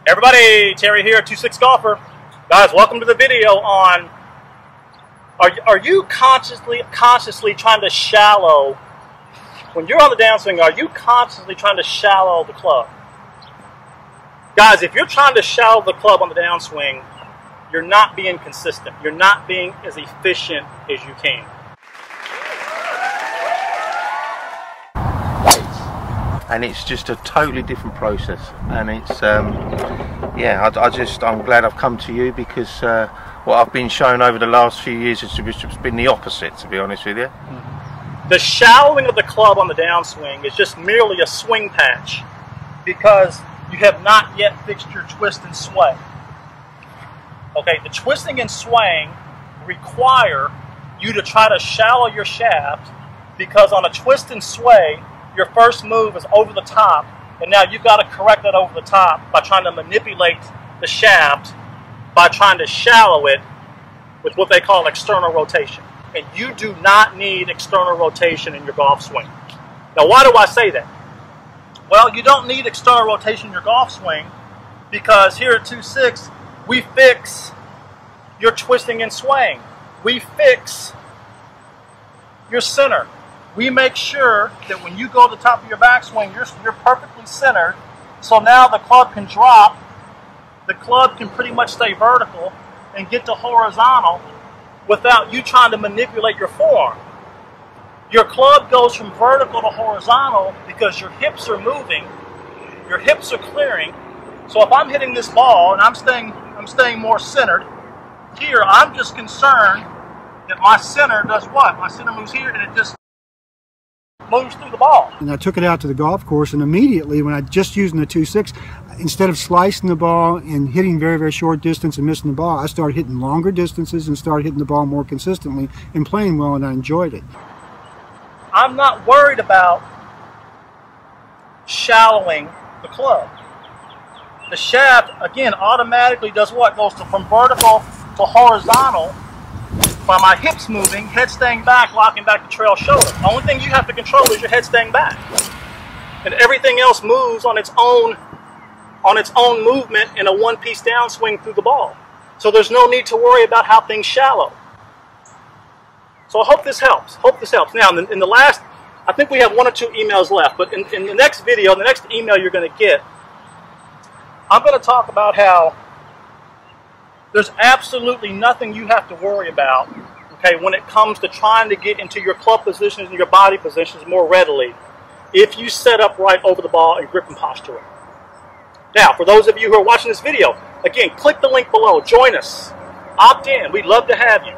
Everybody, Terry here, 2-6 Golfer. Guys, welcome to the video on, are you consciously trying to shallow, when you're on the downswing, are you consciously trying to shallow the club? Guys, if you're trying to shallow the club on the downswing, you're not being consistent. You're not being as efficient as you can. And it's just a totally different process, and it's yeah, I'm glad I've come to you, because what I've been shown over the last few years has been the opposite, to be honest with you. The shallowing of the club on the downswing is just merely a swing patch, because you have not yet fixed your twist and sway. Okay, the twisting and swaying require you to try to shallow your shaft, because on a twist and sway, your first move is over the top, and now you've got to correct that over the top by trying to manipulate the shaft by trying to shallow it with what they call external rotation. And you do not need external rotation in your golf swing. Now, why do I say that? Well, you don't need external rotation in your golf swing because here at 2-6, we fix your twisting and swaying. We fix your center. We make sure that when you go to the top of your backswing, you're perfectly centered. So now the club can drop. The club can pretty much stay vertical and get to horizontal without you trying to manipulate your forearm. Your club goes from vertical to horizontal because your hips are moving, your hips are clearing. So if I'm hitting this ball and I'm staying more centered, here I'm just concerned that my center does what? My center moves here and it just moves through the ball. And I took it out to the golf course, and immediately when I just using the 2-6, instead of slicing the ball and hitting very, very short distance and missing the ball, I started hitting longer distances and started hitting the ball more consistently and playing well, and I enjoyed it. I'm not worried about shallowing the club. The shaft, again, automatically does what? Goes from vertical to horizontal by my hips moving, head staying back, locking back the trail shoulder. The only thing you have to control is your head staying back. And everything else moves on its own movement in a one-piece downswing through the ball. So there's no need to worry about how things shallow. So I hope this helps. Now, in the last, I think we have 1 or 2 emails left, but in the next video, the next email you're going to get, I'm going to talk about how there's absolutely nothing you have to worry about, okay, when it comes to trying to get into your club positions and your body positions more readily if you set up right over the ball and grip and posture it. Now, for those of you who are watching this video, again, click the link below. Join us. Opt in. We'd love to have you.